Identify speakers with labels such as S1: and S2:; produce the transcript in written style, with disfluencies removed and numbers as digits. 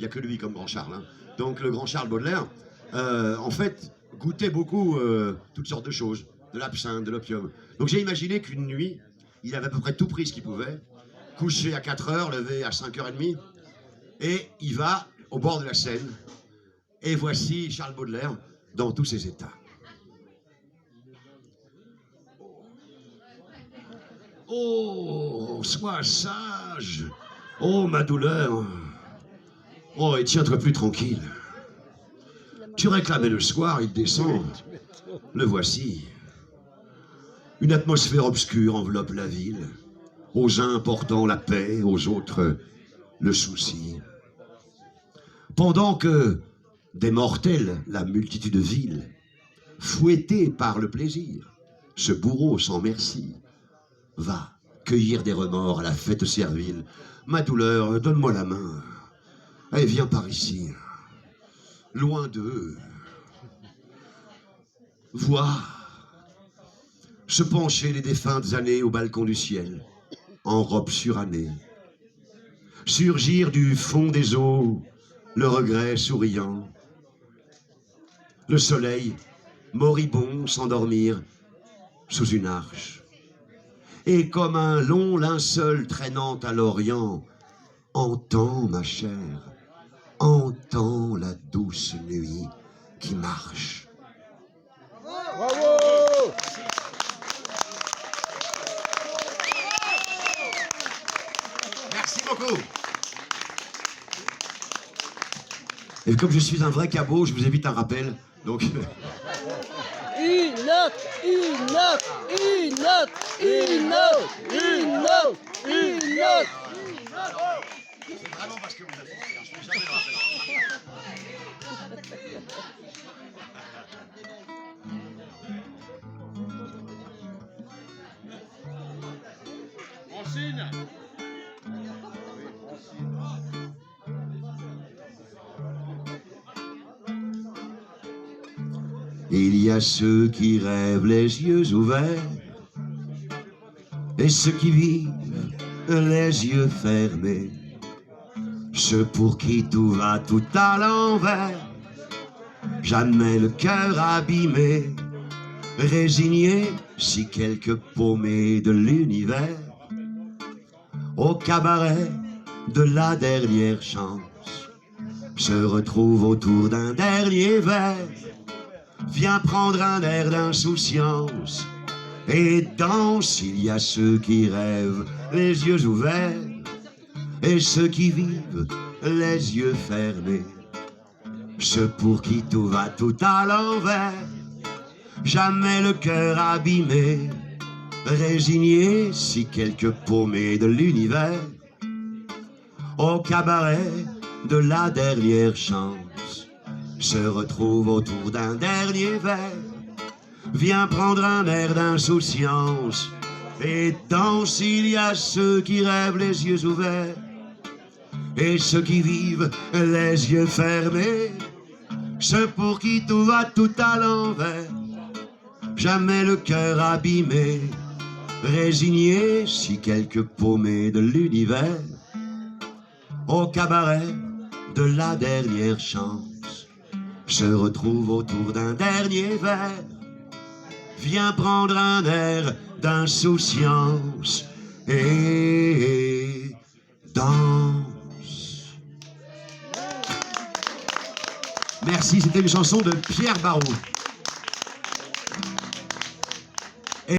S1: n'y a que lui comme grand Charles. Hein. Donc le grand Charles Baudelaire, en fait, goûtait beaucoup toutes sortes de choses, de l'absinthe, de l'opium. Donc j'ai imaginé qu'une nuit, il avait à peu près tout pris ce qu'il pouvait, couché à 4 heures, levé à 5h30, et il va au bord de la Seine, et voici Charles Baudelaire dans tous ses états. Oh, sois sage. Oh, ma douleur. Oh, et tiens-toi plus tranquille. Tu réclamais le soir, il descend. Le voici. Une atmosphère obscure enveloppe la ville. Aux uns portant la paix, aux autres le souci. Pendant que des mortels, la multitude vile, fouettés par le plaisir, ce bourreau sans merci, va cueillir des remords à la fête servile. Ma douleur, donne-moi la main. Allez, viens par ici. Loin d'eux. Vois se pencher les défuntes années au balcon du ciel, en robe surannée. Surgir du fond des eaux, le regret souriant. Le soleil, moribond, s'endormir sous une arche. Et comme un long linceul traînant à l'Orient, entends, ma chère, entends la douce nuit qui marche.
S2: Bravo!
S1: Merci beaucoup. Et comme je suis un vrai cabot, je vous invite à un rappel. Donc...
S3: Une note, une note, une note, une note, une note, une note.
S1: C'est vraiment parce que vous êtes frère, je ne jamais le rappel.
S2: Francine!
S1: Il y a ceux qui rêvent les yeux ouverts et ceux qui vivent les yeux fermés, ceux pour qui tout va tout à l'envers, jamais le cœur abîmé, résigné si quelque paumé de l'univers au cabaret de la dernière chance se retrouve autour d'un dernier verre. Viens prendre un air d'insouciance et danse. Il y a ceux qui rêvent les yeux ouverts et ceux qui vivent les yeux fermés, ceux pour qui tout va tout à l'envers, jamais le cœur abîmé, résigné si quelque paumé de l'univers au cabaret de la dernière chance se retrouve autour d'un dernier verre. Viens prendre un air d'insouciance et danse. Il y a ceux qui rêvent les yeux ouverts et ceux qui vivent les yeux fermés, ceux pour qui tout va tout à l'envers, jamais le cœur abîmé, résigné si quelque paumé de l'univers au cabaret de la dernière chance se retrouve autour d'un dernier verre. Viens prendre un air d'insouciance et danse. Merci, c'était une chanson de Pierre Barou.